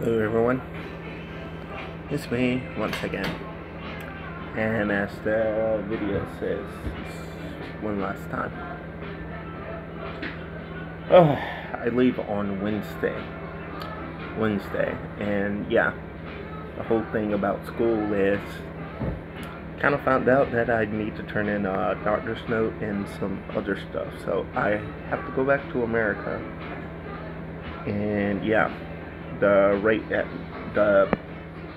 Hello everyone, it's me once again, and as the video says, one last time. I leave on Wednesday, and yeah, the whole thing about school is, kind of found out that I need to turn in a doctor's note and some other stuff, so I have to go back to America, and yeah, the rate at the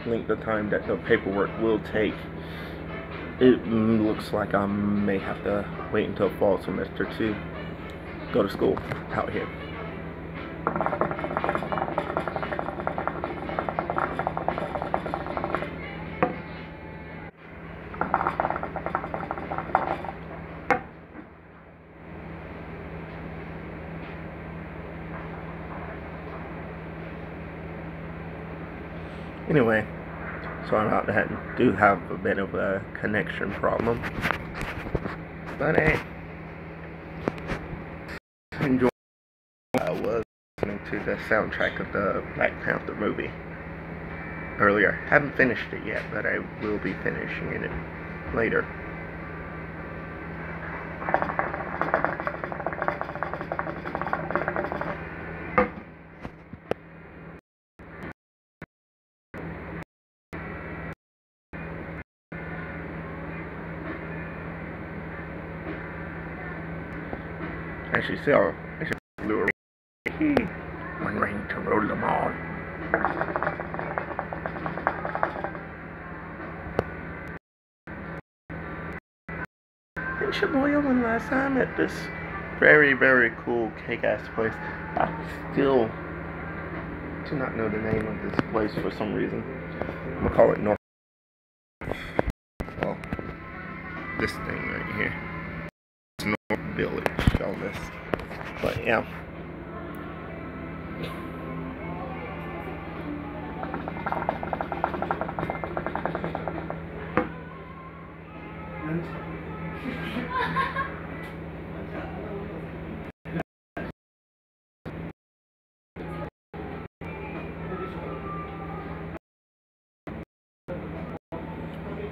length of time that the paperwork will take, it looks like I may have to wait until fall semester to go to school out here. Anyway, sorry about that. Do have a bit of a connection problem, but hey, enjoy. I was listening to the soundtrack of the Black Panther movie earlier. Haven't finished it yet, but I will be finishing it later. Actually, still, one ring to rule them all. Didn't your boy one last time at this very, very cool kick-ass place? I still do not know the name of this place for some reason. I'm gonna call it North. Well, this thing right here. It's North Village on this. But yeah.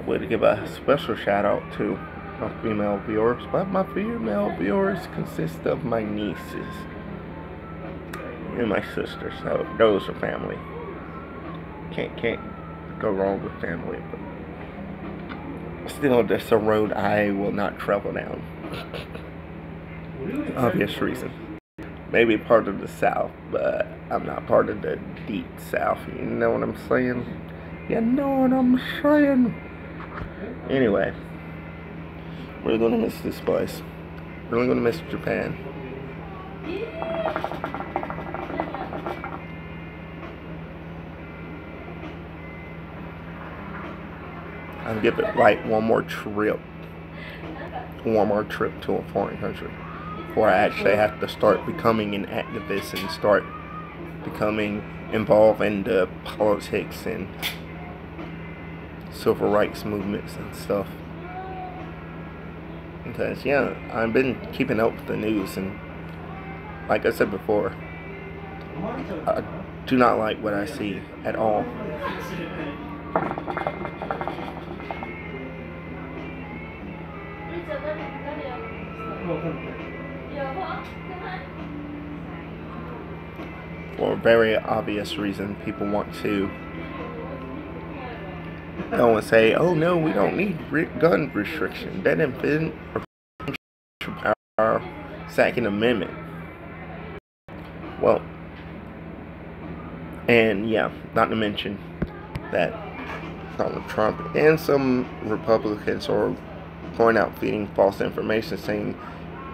Way to give a special shout out to my female viewers, but my female viewers consist of my nieces and my sister, so those are family. Can't go wrong with family, but still, that's a road I will not travel down. Obvious reason. Maybe part of the South, but I'm not part of the deep South. You know what I'm saying? You know what I'm saying? Anyway, we're gonna miss this place. We're really gonna miss Japan. I'll give it like one more trip to a foreign country before I actually have to start becoming an activist and start becoming involved in the politics and civil rights movements and stuff. Because yeah, I've been keeping up with the news, and like I said before, I do not like what I see at all. For a very obvious reason, people want to go and say, oh no, we don't need gun restriction. That invent our Second Amendment. Well, and yeah, not to mention that Donald Trump and some Republicans are going out feeding false information, saying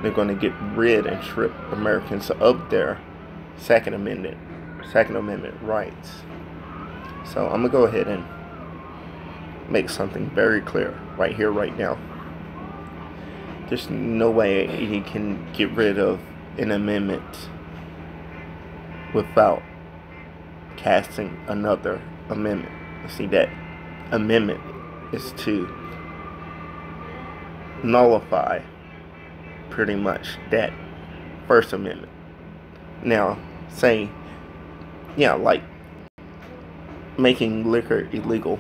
they're going to get rid and strip Americans of their Second Amendment rights. So I'm gonna go ahead and make something very clear right here, right now. There's no way he can get rid of an amendment without casting another amendment. See, that amendment is to nullify pretty much that First Amendment. Now, say, yeah, like making liquor illegal.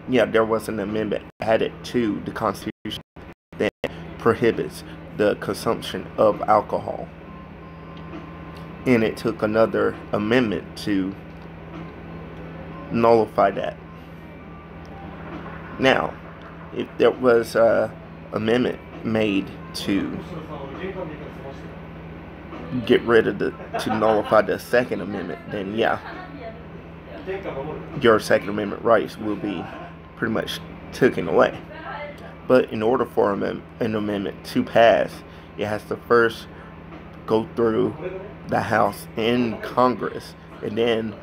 Yeah, there was an amendment added to the Constitution that prohibits the consumption of alcohol. And it took another amendment to nullify that. Now, if there was an amendment made to get rid of to nullify the Second Amendment, then yeah, your Second Amendment rights will be pretty much taken away. But in order for an amendment to pass, it has to first go through the House and Congress, and then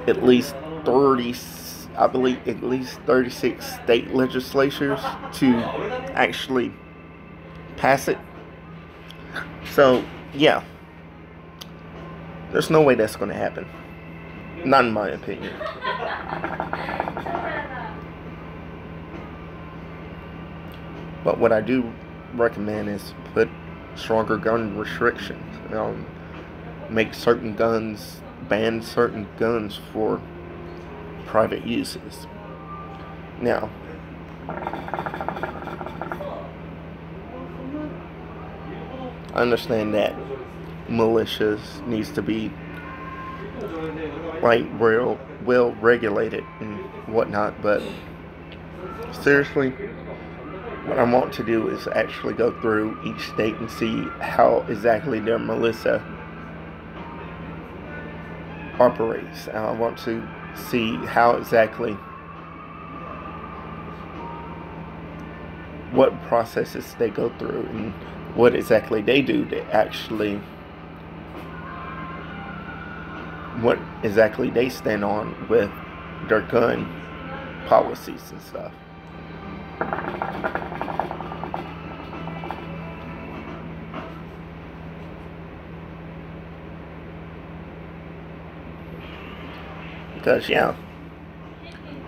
at least 36 state legislatures to actually pass it. So yeah, there's no way that's going to happen. Not in my opinion. But what I do recommend is put stronger gun restrictions. Make certain guns, ban certain guns for private uses. Now, I understand that militias needs to be like well regulated and whatnot, but seriously, what I want to do is actually go through each state and see how exactly their militia operates. I want to see how exactly, what processes they go through and what exactly they do to actually, what exactly they stand on with their gun policies and stuff. Because yeah,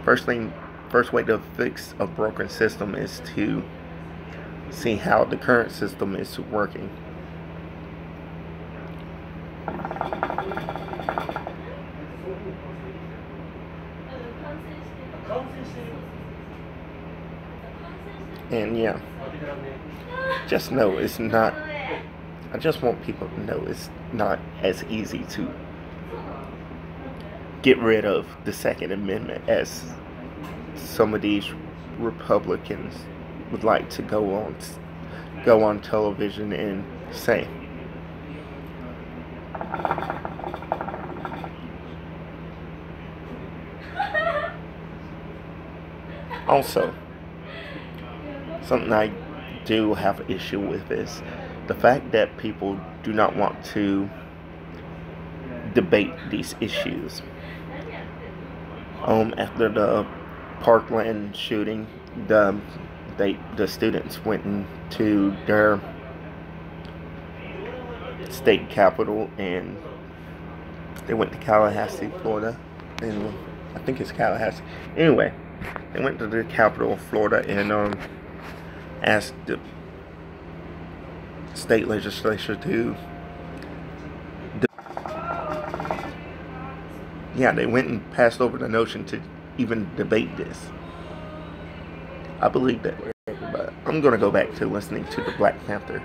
first way to fix a broken system is to see how the current system is working. And yeah, just know it's not, I just want people to know it's not as easy to get rid of the Second Amendment as some of these Republicans would like to go on television and say. Also, something I do have an issue with is the fact that people do not want to debate these issues. After the Parkland shooting, the students went into their state capital, and they went to Tallahassee, Florida, and I think it's Tallahassee. Anyway, they went to the capital of Florida and asked the state legislature to they went and passed over the notion to even debate this. I believe that, but I'm gonna go back to listening to the Black Panther